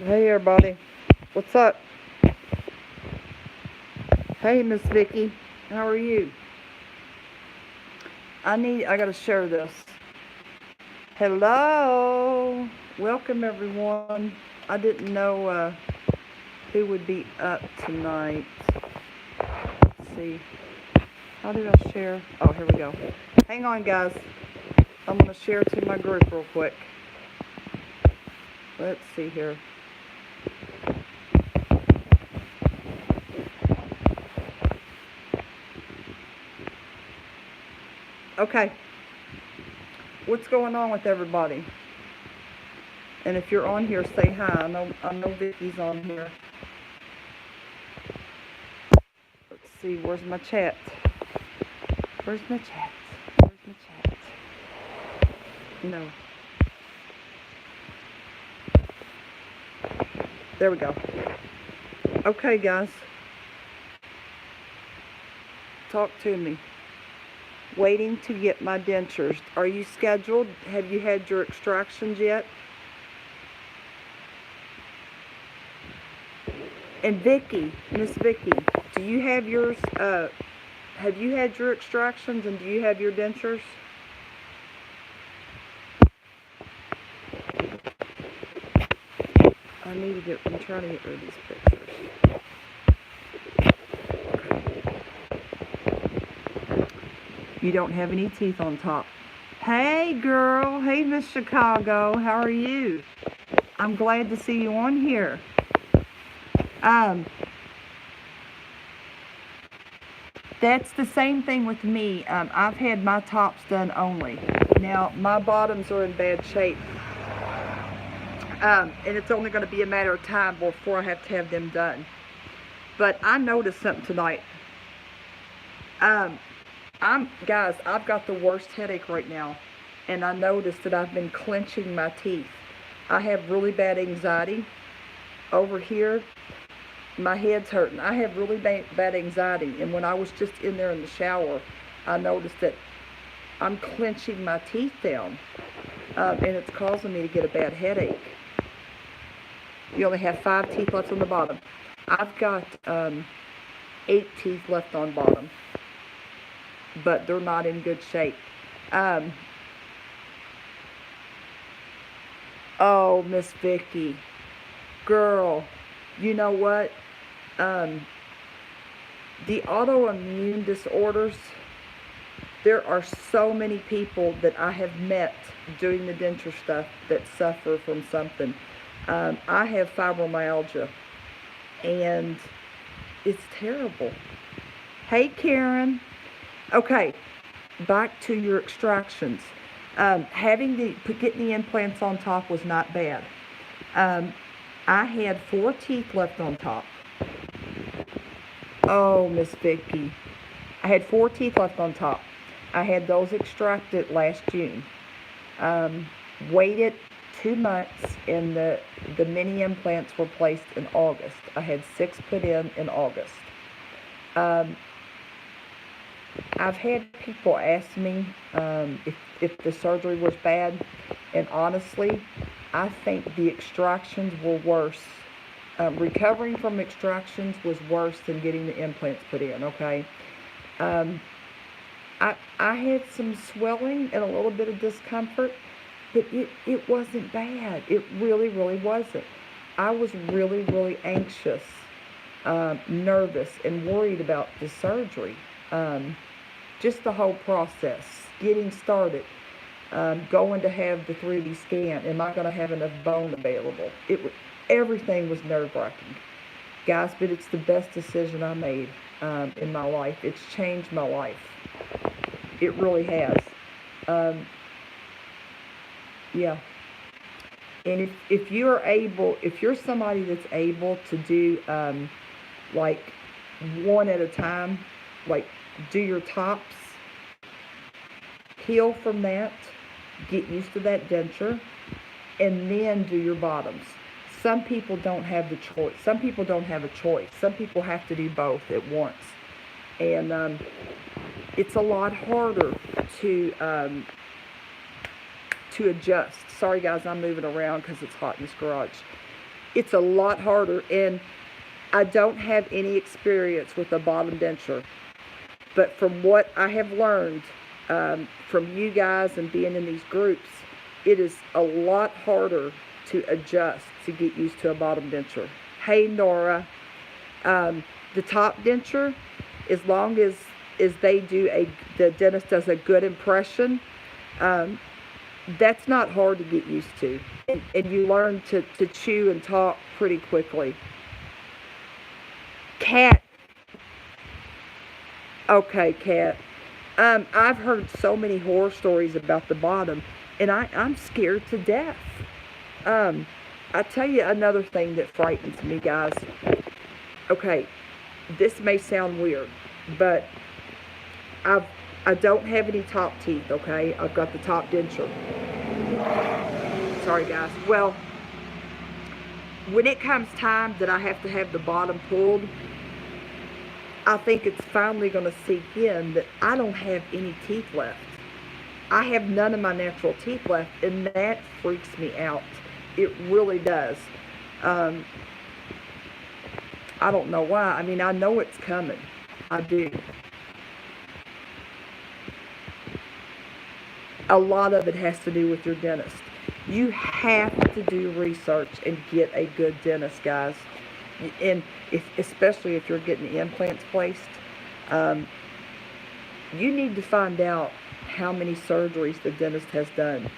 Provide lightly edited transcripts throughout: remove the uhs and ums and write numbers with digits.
Hey everybody, what's up? Hey Miss Vicky, how are you? I gotta share this. Hello, welcome everyone. I didn't know who would be up tonight. Let's see, how did I share? Oh, here we go. Hang on guys, I'm gonna share to my group real quick. Let's see here. Okay, what's going on with everybody? And if you're on here, say hi. I know Vicky's on here. Let's see, where's my chat? Where's my chat? Where's my chat? No. There we go. Okay, guys. Talk to me. Waiting to get my dentures. Are you scheduled? Have you had your extractions yet? And Vicky, Miss Vicky, do you have yours? Have you had your extractions and do you have your dentures? I'm trying to get rid of these pictures. You don't have any teeth on top. Hey girl, hey Miss Chicago, how are you? I'm glad to see you on here. That's the same thing with me. I've had my tops done only. Now, my bottoms are in bad shape. And it's only going to be a matter of time before I have to have them done. But I noticed something tonight. Guys, I've got the worst headache right now. And I noticed that I've been clenching my teeth. I have really bad anxiety. Over here, my head's hurting. I have really bad anxiety. And when I was just in there in the shower, I noticed that I'm clenching my teeth down. And it's causing me to get a bad headache. You only have 5 teeth left on the bottom. I've got 8 teeth left on bottom. But they're not in good shape. Oh, Miss Vicky. Girl, you know what? The autoimmune disorders, there are so many people that I have met doing the denture stuff that suffer from something. I have fibromyalgia, and it's terrible. Hey, Karen. Okay, back to your extractions. Getting the implants on top was not bad. I had 4 teeth left on top. Oh, Miss Vicky. I had 4 teeth left on top. I had those extracted last June. Waited 2 months, and the mini implants were placed in August. I had 6 put in August. I've had people ask me if the surgery was bad, and honestly, I think the extractions were worse. Recovering from extractions was worse than getting the implants put in, okay? I had some swelling and a little bit of discomfort, but it wasn't bad. It really, really wasn't. I was really, really anxious, nervous, and worried about the surgery. Just the whole process, getting started, going to have the 3D scan. Am I going to have enough bone available? Everything was nerve-wracking. Guys, but it's the best decision I made in my life. It's changed my life. It really has. Yeah. And if you're somebody that's able to do like one at a time, like do your tops, heal from that, get used to that denture, and then do your bottoms. Some people don't have the choice. Some people don't have a choice. Some people have to do both at once. And it's a lot harder to adjust. Sorry guys, I'm moving around because it's hot in this garage. It's a lot harder, and I don't have any experience with a bottom denture. But from what I have learned from you guys and being in these groups, it is a lot harder to adjust to get used to a bottom denture. Hey, Nora. The top denture, as long as the dentist does a good impression, that's not hard to get used to. And you learn to chew and talk pretty quickly. Cat. Okay, Cat. I've heard so many horror stories about the bottom, and I'm scared to death. I tell you another thing that frightens me, guys. Okay, this may sound weird, but I don't have any top teeth, okay? I've got the top denture. Sorry, guys. Well, when it comes time that I have to have the bottom pulled, I think it's finally going to sink in that I don't have any teeth left. I have none of my natural teeth left, and that freaks me out. It really does. I don't know why. I mean, I know it's coming. I do. A lot of it has to do with your dentist. You have to do research and get a good dentist, guys. And especially if you're getting implants placed, you need to find out how many surgeries the dentist has done.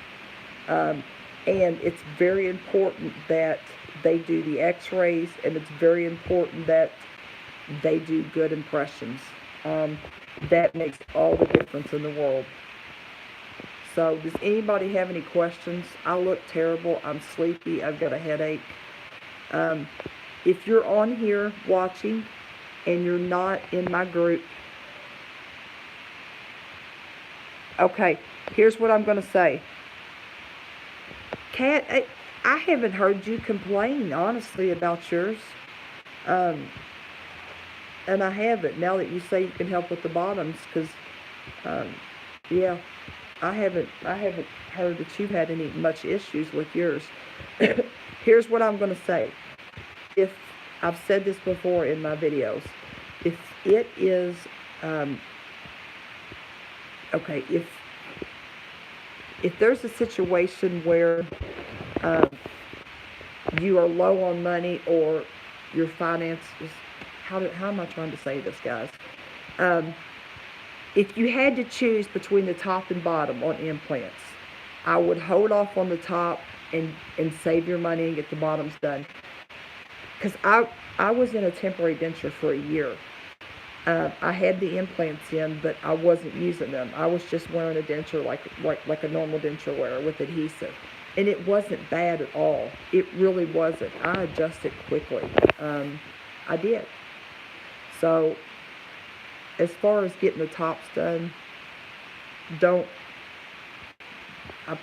And it's very important that they do the x-rays, and it's very important that they do good impressions. That makes all the difference in the world. So, does anybody have any questions? I look terrible. I'm sleepy. I've got a headache. If you're on here watching and you're not in my group, okay, here's what I'm going to say. Kat, I haven't heard you complain, honestly, about yours. And I haven't, now that you say you can help with the bottoms, because, yeah, I haven't heard that you've had any much issues with yours. Here's what I'm going to say. If I've said this before in my videos, if it is, okay, if there's a situation where you are low on money, or your finances, how am I trying to say this, guys? If you had to choose between the top and bottom on implants, I would hold off on the top and save your money and get the bottoms done. Because I was in a temporary denture for a year. I had the implants in, but I wasn't using them. I was just wearing a denture like a normal denture wearer with adhesive. And it wasn't bad at all. It really wasn't. I adjusted quickly. I did. So, as far as getting the tops done, I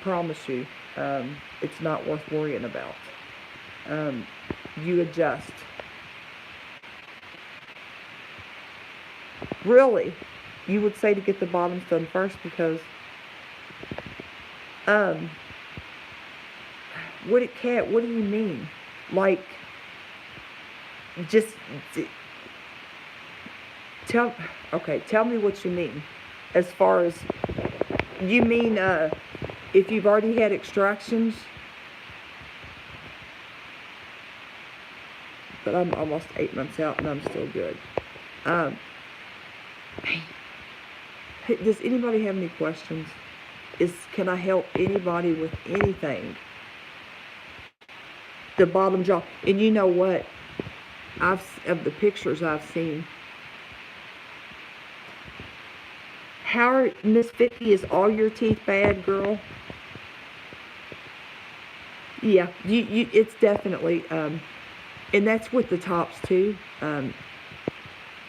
promise you, it's not worth worrying about. You adjust. Really, you would say to get the bottoms done first, because, what do you mean? Like, just, tell me what you mean. As far as, you mean, if you've already had extractions? But I'm almost 8 months out and I'm still good. Does anybody have any questions? Can I help anybody with anything? The bottom jaw. And you know what? Of the pictures I've seen, Miss Vicky, is all your teeth bad, girl? Yeah, it's definitely, and that's with the tops too.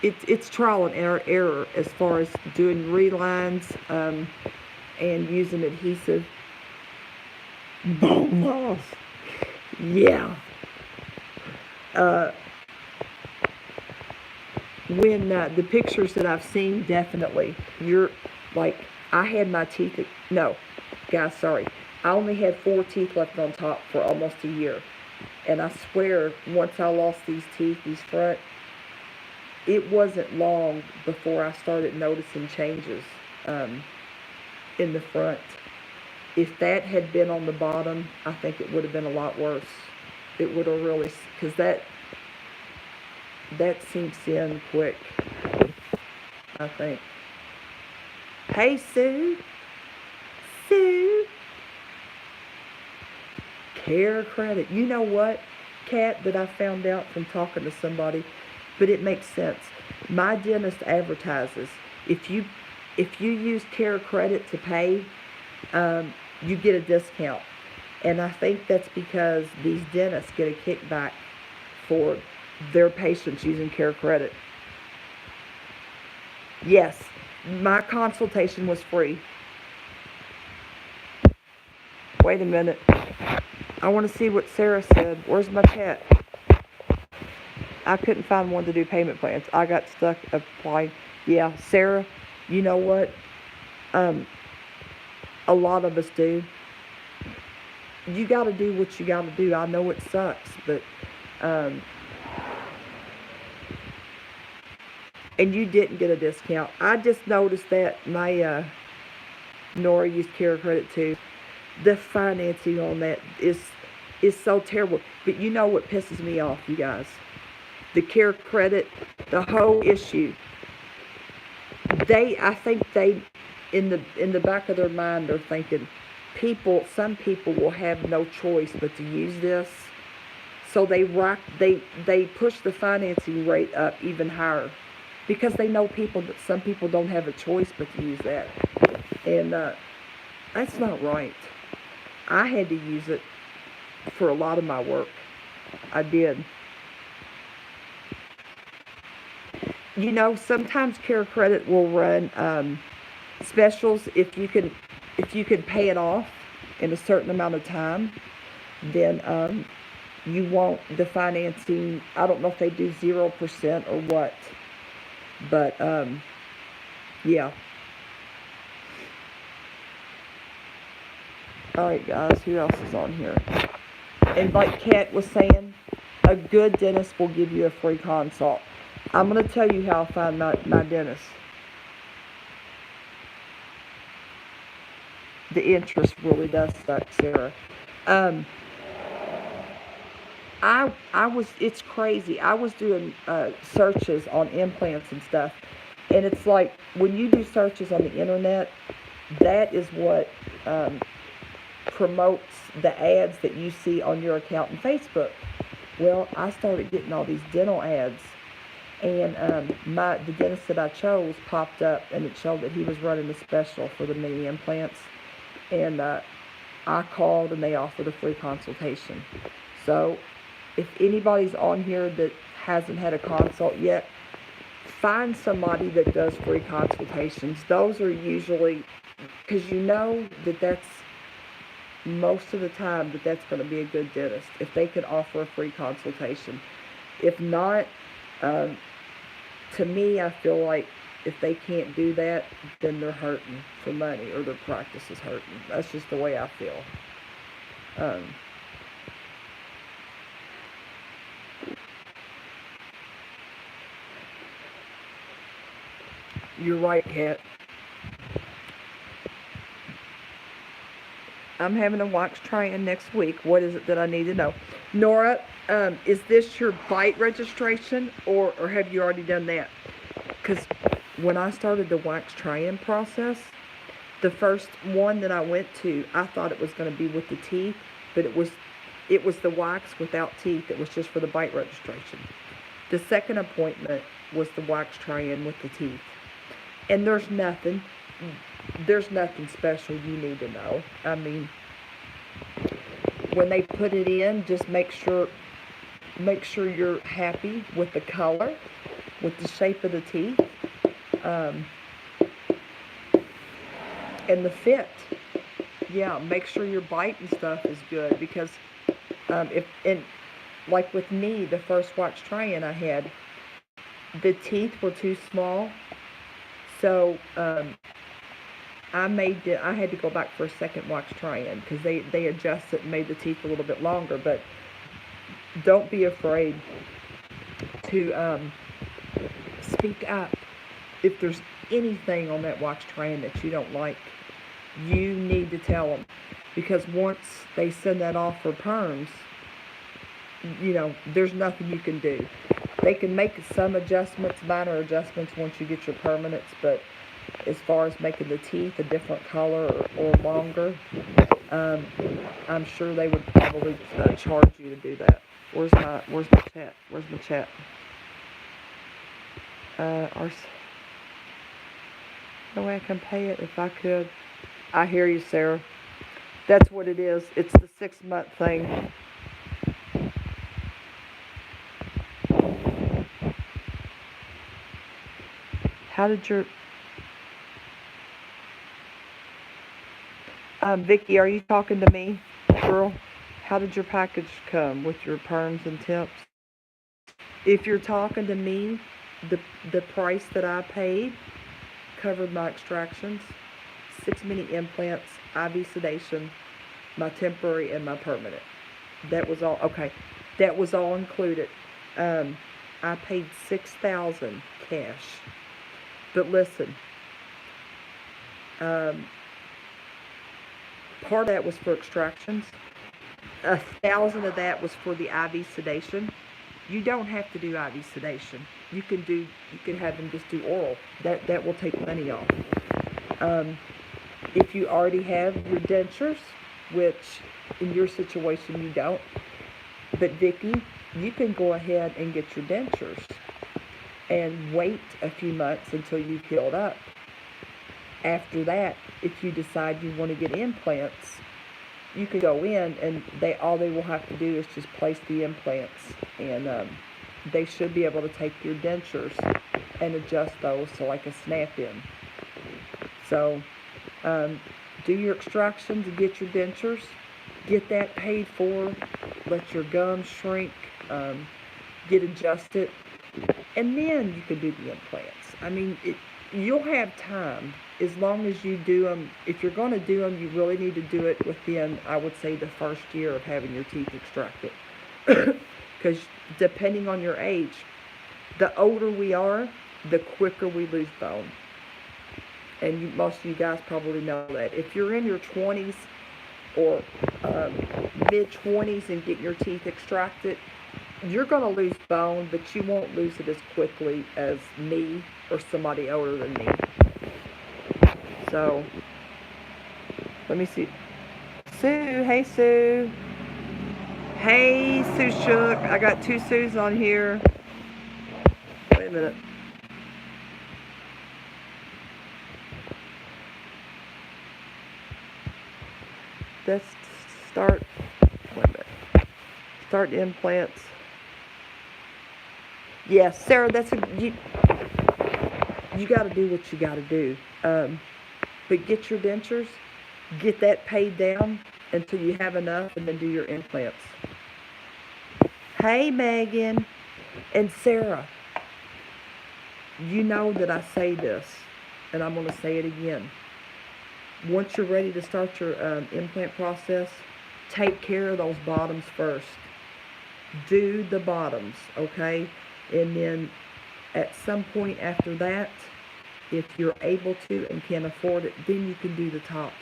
It's trial and error as far as doing relines and using adhesive. Bone loss. Yeah. When the pictures that I've seen, definitely, you're like, I had my teeth, no, guys, sorry. I only had 4 teeth left on top for almost a year. And I swear, once I lost these teeth, these front, it wasn't long before I started noticing changes in the front. If that had been on the bottom, I think it would have been a lot worse. It would have really, because that sinks in quick, I think. Hey, Sue. Sue. Care credit. You know what, Kat, that I found out from talking to somebody, but it makes sense. My dentist advertises if you use Care Credit to pay, you get a discount. And I think that's because these dentists get a kickback for their patients using Care Credit. Yes, my consultation was free. Wait a minute. I want to see what Sarah said. Where's my chat? I couldn't find one to do payment plans. I got stuck applying. Yeah, Sarah, you know what? A lot of us do. You got to do what you got to do. I know it sucks, but and you didn't get a discount. I just noticed that my Nora used Care Credit too. The financing on that is so terrible. But you know what pisses me off, you guys? The Care Credit, the whole issue. I think they, in the back of their mind, they're thinking, some people will have no choice but to use this, so they push the financing rate up even higher, because they know some people don't have a choice but to use that, and that's not right. I had to use it for a lot of my work. I did. You know, sometimes Care Credit will run specials. If you can pay it off in a certain amount of time, then you won't, the financing, I don't know if they do 0% or what, but yeah. Alright guys, who else is on here? And like Kat was saying, a good dentist will give you a free consult. I'm going to tell you how I find my dentist. The interest really does suck, Sarah. It's crazy. I was doing searches on implants and stuff. And it's like, when you do searches on the internet, that is what promotes the ads that you see on your account in Facebook. Well, I started getting all these dental ads. And the dentist that I chose popped up, and it showed that he was running a special for the mini implants. And I called, and they offered a free consultation. So if anybody's on here that hasn't had a consult yet, find somebody that does free consultations. Those are usually, because you know that's most of the time that's going to be a good dentist if they can offer a free consultation. If not, to me, I feel like if they can't do that, then they're hurting for money, or their practice is hurting. That's just the way I feel. You're right, Kat. I'm having a wax try-in next week. What is it that I need to know? Nora, is this your bite registration, or have you already done that? Because when I started the wax try-in process, the first one that I went to, I thought it was going to be with the teeth, but it was the wax without teeth. It was just for the bite registration. The second appointment was the wax try-in with the teeth. And there's nothing special you need to know. I mean, when they put it in, just make sure you're happy with the color, with the shape of the teeth, and the fit. Yeah, make sure your bite and stuff is good, because like with me, the first wax try-in I had, the teeth were too small, so I had to go back for a second wax try-in, because they adjusted and made the teeth a little bit longer. But don't be afraid to speak up. If there's anything on that wax train that you don't like, you need to tell them. Because once they send that off for perms, there's nothing you can do. They can make some adjustments, minor adjustments, once you get your permanents, but as far as making the teeth a different color or longer, I'm sure they would probably charge you to do that. Where's my chat? Where's my chat? No way I can pay it if I could. I hear you, Sarah. That's what it is. It's the 6-month thing. How did your... Vicky, are you talking to me, girl? How did your package come with your perms and temps? If you're talking to me, the price that I paid covered my extractions, 6 mini implants, IV sedation, my temporary and my permanent. That was all. Okay, that was all included. I paid $6,000 cash. But listen, part of that was for extractions. 1,000 of that was for the IV sedation. You don't have to do IV sedation. You can have them just do oral. That will take money off. If you already have your dentures, which in your situation you don't, but Vicky, you can go ahead and get your dentures and wait a few months until you've healed up. After that, if you decide you want to get implants, you can go in and all they will have to do is just place the implants, and they should be able to take your dentures and adjust those to like a snap-in. So do your extractions and get your dentures, get that paid for, let your gums shrink, get adjusted, and then you can do the implants. I mean, you'll have time as long as you do them. If you're going to do them, you really need to do it within, I would say, the first year of having your teeth extracted. Because depending on your age, the older we are, the quicker we lose bone. And most of you guys probably know that. If you're in your 20s or mid-20s and getting your teeth extracted, you're going to lose bone, but you won't lose it as quickly as me or somebody older than me. So, let me see. Sue, hey Sue. Hey Sue Shook. I got 2 Sues on here. Wait a minute. Let's start. Wait a minute. Start implants. Yes, Sarah, you got to do what you got to do. But get your dentures, get that paid down until you have enough, and then do your implants. Hey, Megan and Sarah, you know that I say this, and I'm going to say it again. Once you're ready to start your implant process, take care of those bottoms first. Do the bottoms, okay? And then at some point after that, if you're able to and can afford it, then you can do the tops.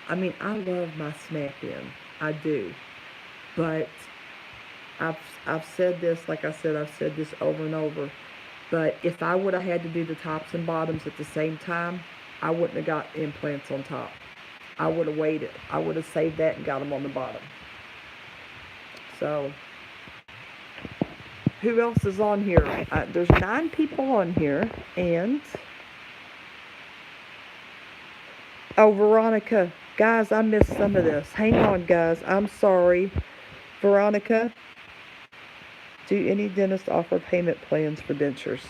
I mean, I love my snap-in. I do. But I've said this, like I said, I've said this over and over. But if I would have had to do the tops and bottoms at the same time, I wouldn't have got implants on top. I would have waited. I would have saved that and got them on the bottom. So, who else is on here? There's 9 people on here, and... Oh, Veronica. Guys, I missed some of this. Hang on, guys. I'm sorry. Veronica, do any dentists offer payment plans for dentures?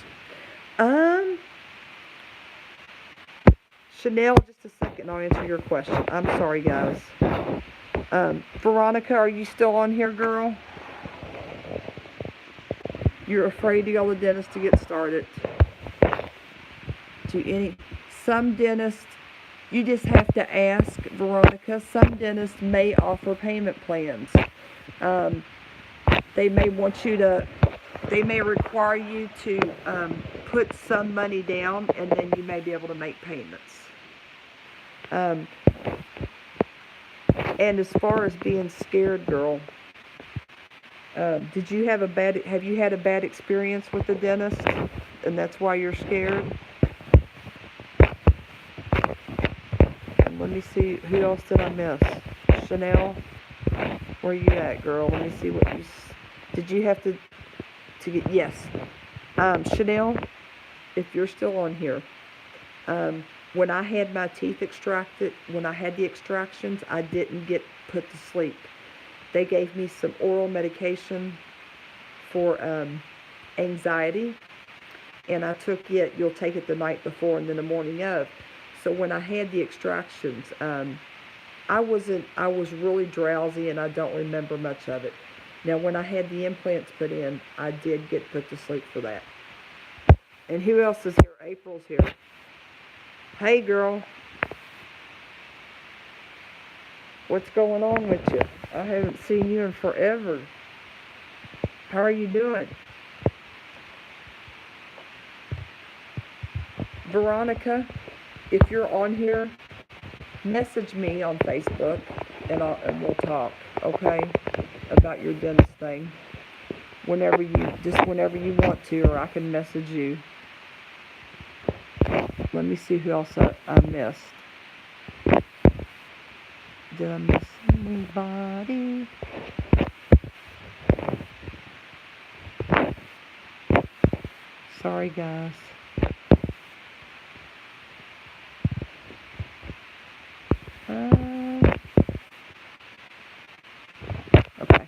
Chanel, just a second, I'll answer your question. I'm sorry, guys. Veronica, are you still on here, girl? You're afraid to go to the dentist to get started. Some dentists, you just have to ask, Veronica. Some dentists may offer payment plans. They may want you to, they may require you to put some money down, and then you may be able to make payments. Um, and as far as being scared, girl, did you have have you had a bad experience with the dentist, and that's why you're scared? And let me see, who else did I miss? Chanel, where you at, girl? Let me see what you, did you have to get, yes. Chanel, if you're still on here, when I had my teeth extracted, when I had the extractions, I didn't get put to sleep. They gave me some oral medication for anxiety, and I took it. You'll take it the night before and then the morning of. So when I had the extractions, I was really drowsy, and I don't remember much of it. Now, when I had the implants put in, I did get put to sleep for that. And who else is here? April's here. Hey, girl. What's going on with you? I haven't seen you in forever. How are you doing? Veronica, if you're on here, message me on Facebook, and we'll talk, okay, about your dentist thing. Whenever you want to, or I can message you. Let me see who else I missed. Did I miss anybody? Sorry, guys. Okay.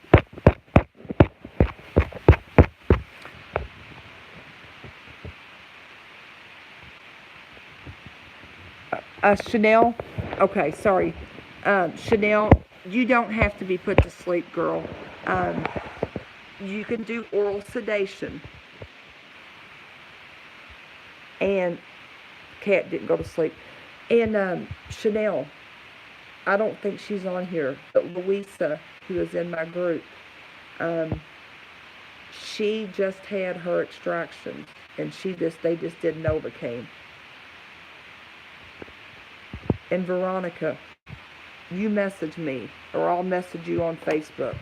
Chanel? Okay, sorry. Chanel, you don't have to be put to sleep, girl. You can do oral sedation. And Kat didn't go to sleep. And Chanel, I don't think she's on here, but Louisa, who is in my group, she just had her extractions, and they just did Novocaine. And Veronica, you message me, or I'll message you on Facebook.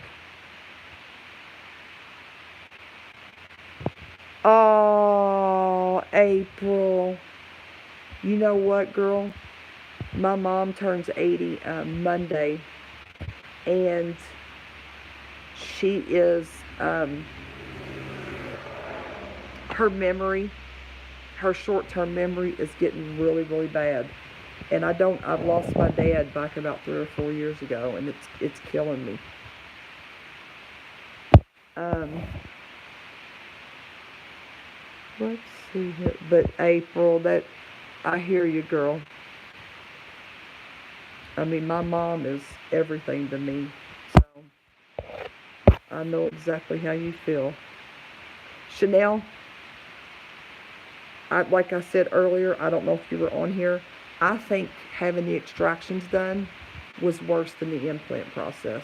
Oh, April. You know what, girl? My mom turns 80 Monday, and she is, her memory, her short-term memory is getting really, really bad. And I've lost my dad back about 3 or 4 years ago, and it's killing me. Let's see here. But April, I hear you, girl. I mean, my mom is everything to me, so I know exactly how you feel. Chanel, like I said earlier, I don't know if you were on here, I think having the extractions done was worse than the implant process.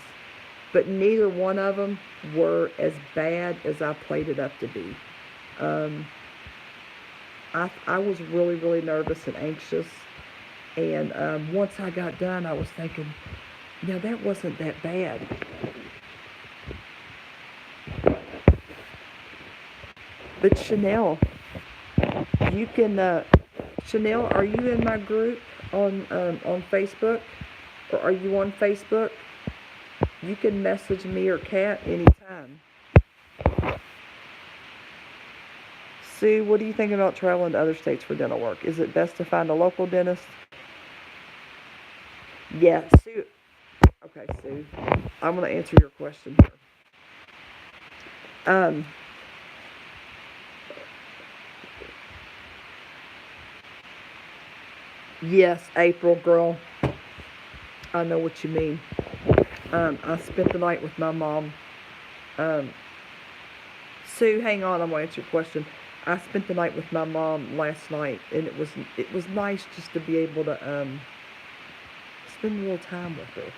But neither one of them were as bad as I played it up to be. I was really, really nervous and anxious. And once I got done, I was thinking, now that wasn't that bad. But Chanel, you can, Chanel, are you in my group on Facebook? Or are you on Facebook? You can message me or Kat anytime. Sue, what do you think about traveling to other states for dental work? Is it best to find a local dentist? Yeah, Sue. Okay, Sue. I'm going to answer your question here. Yes, April, girl. I know what you mean. I spent the night with my mom. Sue, hang on, I'm going to answer your question. I spent the night with my mom last night, and it was nice just to be able to spend a little time with her.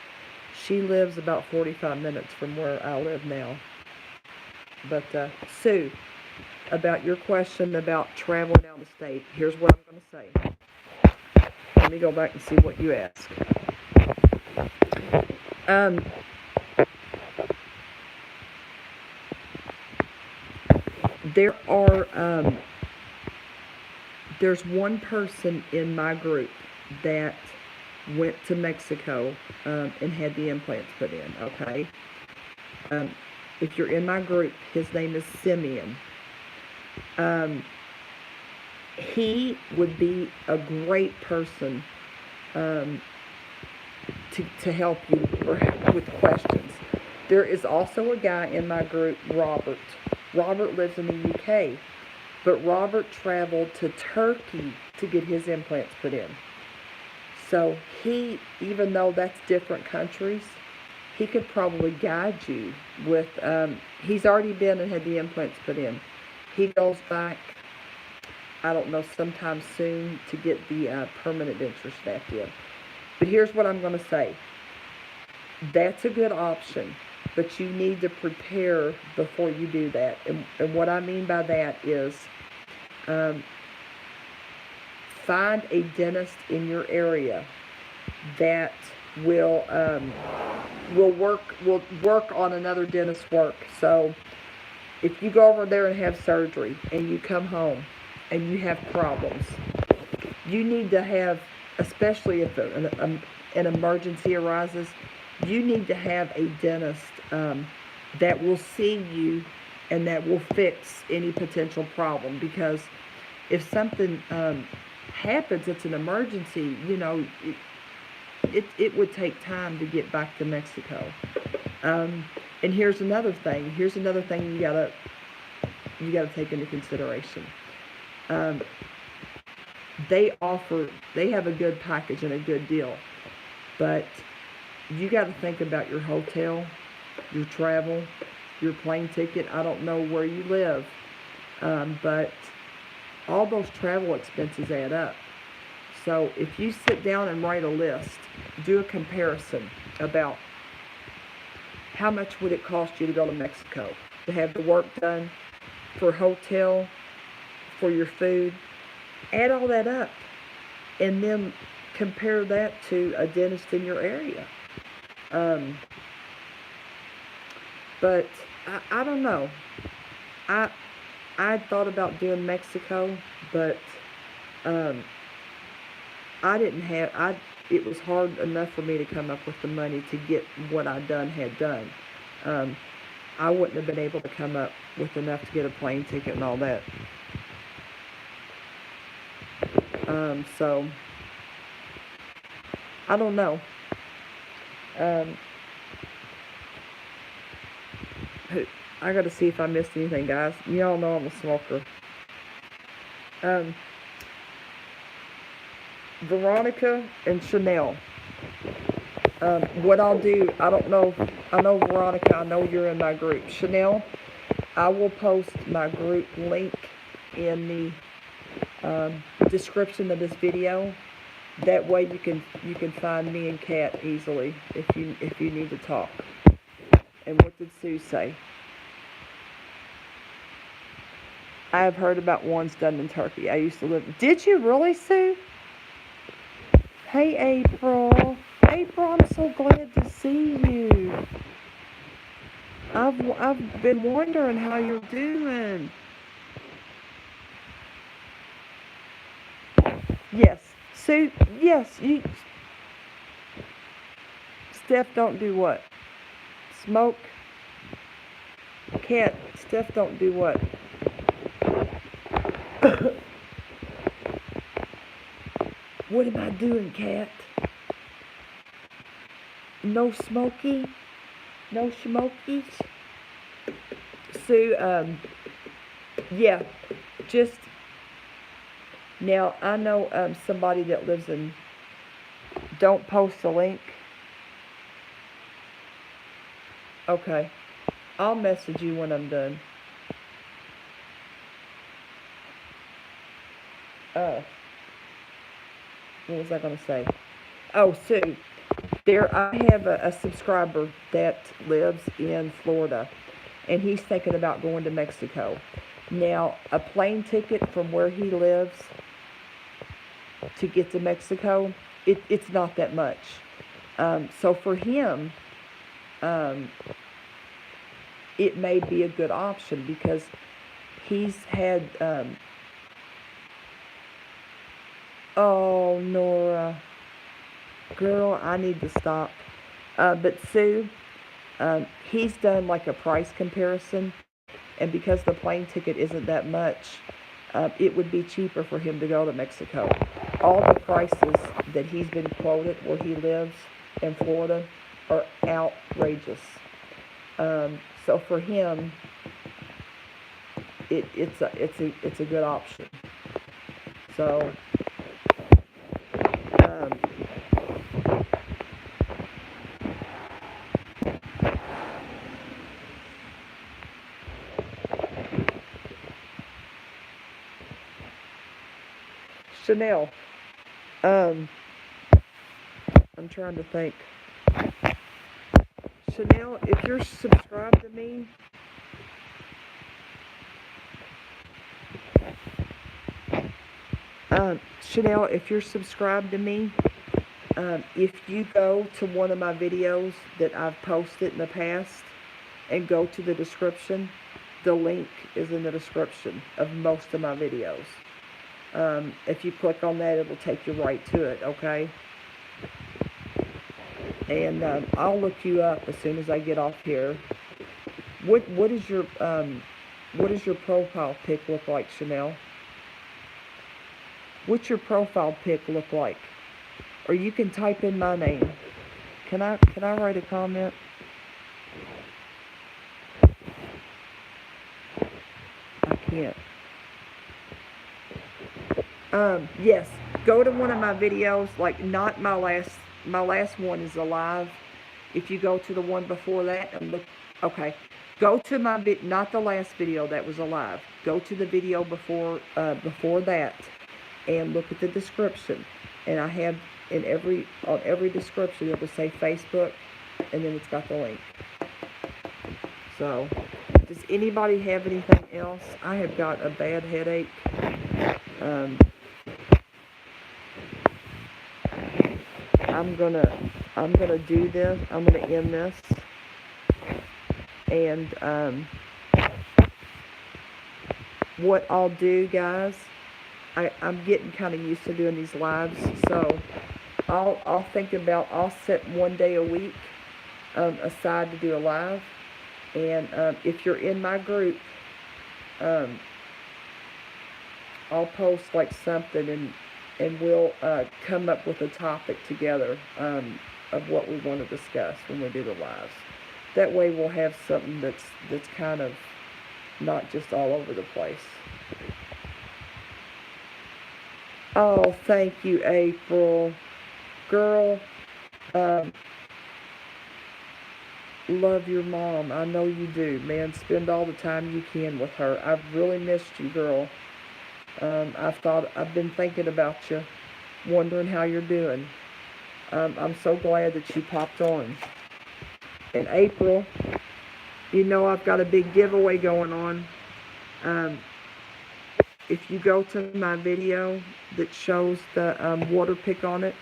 She lives about 45 minutes from where I live now. But Sue, about your question about traveling out of state, here's what I'm going to say. Let me go back and see what you asked. Um, there are there's one person in my group that went to Mexico and had the implants put in. Okay, um, if you're in my group, his name is Simeon. Um, he would be a great person um, to help you with questions. There is also a guy in my group, Robert. Robert lives in the UK, but Robert traveled to Turkey to get his implants put in. So he, even though that's different countries, he could probably guide you with, he's already been and had the implants put in. He goes back, I don't know, sometime soon to get the permanent dentures snapped in. But here's what I'm going to say. That's a good option, but you need to prepare before you do that. And what I mean by that is find a dentist in your area that will work on another dentist's work. So if you go over there and have surgery and you come home and you have problems, you need to have, especially if an emergency arises, you need to have a dentist that will see you and that will fix any potential problem. Because if something happens, it's an emergency, you know, it would take time to get back to Mexico. And here's another thing. Here's another thing you gotta take into consideration. They have a good package and a good deal, but you got to think about your hotel, your travel, your plane ticket. I don't know where you live, but all those travel expenses add up. So if you sit down and write a list, do a comparison about how much would it cost you to go to Mexico, to have the work done, for hotel, for your food, add all that up, and then compare that to a dentist in your area. But I don't know. I thought about doing Mexico, but it was hard enough for me to come up with the money to get what I had done. I wouldn't have been able to come up with enough to get a plane ticket and all that. So I don't know. I got to see if I missed anything, guys. Y'all know I'm a smoker. Veronica and Chanel. What I'll do, I don't know. I know Veronica. I know you're in my group. Chanel, I will post my group link in the description of this video. That way you can find me and Kat easily if you need to talk. And what did Sue say? I have heard about ones done in Turkey. I used to live. Did you really, Sue? Hey, April. April, I'm so glad to see you. I've been wondering how you're doing. Yes, Sue. Yes, you. Steph, don't do what? Smoke. Cat. Steph, don't do what? What am I doing, Cat? No smoky? No smokies? Sue, yeah, just, now, I know somebody that lives in, don't post the link. Okay, I'll message you when I'm done. What was I going to say? Oh, Sue, I have a subscriber that lives in Florida, and he's thinking about going to Mexico. Now, a plane ticket from where he lives to get to Mexico, it's not that much. So for him, um, it may be a good option because he's had, oh, Nora, girl, I need to stop. But Sue, he's done like a price comparison, and because the plane ticket isn't that much, it would be cheaper for him to go to Mexico. All the prices that he's been quoted where he lives in Florida are outrageous. So for him, it's a good option. So um, Chanel, um, I'm trying to think. Chanel, if you're subscribed to me, Chanel, if you're subscribed to me, if you go to one of my videos that I've posted in the past and go to the description, the link is in the description of most of my videos. If you click on that, it'll take you right to it, okay? And I'll look you up as soon as I get off here. What is your profile pic look like, Chanel? What's your profile pic look like? Or you can type in my name. Can I write a comment? I can't. Yes. Go to one of my videos, like not my last one is alive. If you go to the one before that and look, okay. Go to my not the last video that was alive. Go to the video before that and look at the description. And I have on every description it will say Facebook, and then it's got the link. So, does anybody have anything else? I have got a bad headache. I'm gonna do this. I'm gonna end this, and what I'll do, guys, I'm getting kind of used to doing these lives, so I'll think about, I'll set one day a week aside to do a live, and if you're in my group, I'll post like something, and we'll come up with a topic together of what we want to discuss when we do the lives. That way we'll have something that's kind of not just all over the place. Oh, thank you, April. Girl, love your mom. I know you do, man. Spend all the time you can with her. I've really missed you, girl. I've been thinking about you, wondering how you're doing. I'm so glad that you popped on. In April, you know I've got a big giveaway going on. If you go to my video that shows the water pick on it,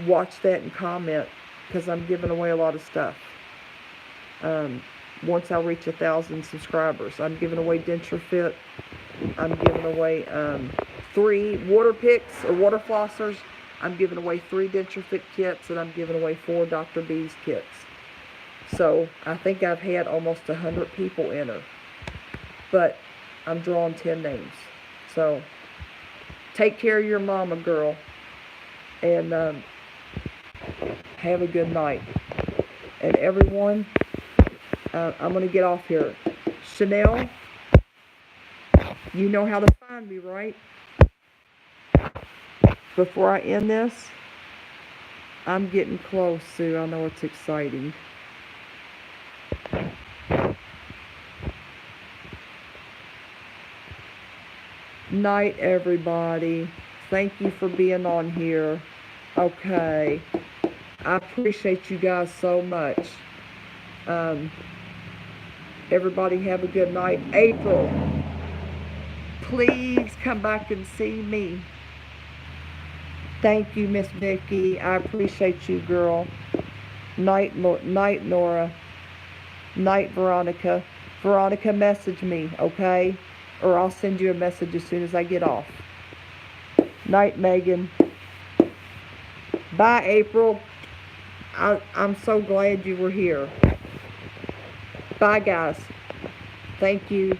watch that and comment, because I'm giving away a lot of stuff. Once I reach 1,000 subscribers, I'm giving away Denture Fit. I'm giving away 3 water picks or water flossers. I'm giving away 3 Denture Fit kits, and I'm giving away 4 Dr. B's kits. So I think I've had almost 100 people enter, but I'm drawing 10 names. So take care of your mama, girl, and have a good night. And everyone, I'm going to get off here. Chanel, you know how to find me, right? Before I end this, I'm getting close, Sue. I know it's exciting. Night, everybody. Thank you for being on here. Okay. I appreciate you guys so much. Everybody have a good night. April, please come back and see me. Thank you, Miss Vicky. I appreciate you, girl. Night, Nora. Night, Veronica. Veronica, message me, okay? Or I'll send you a message as soon as I get off. Night, Megan. Bye, April. I'm so glad you were here. Bye, guys. Thank you.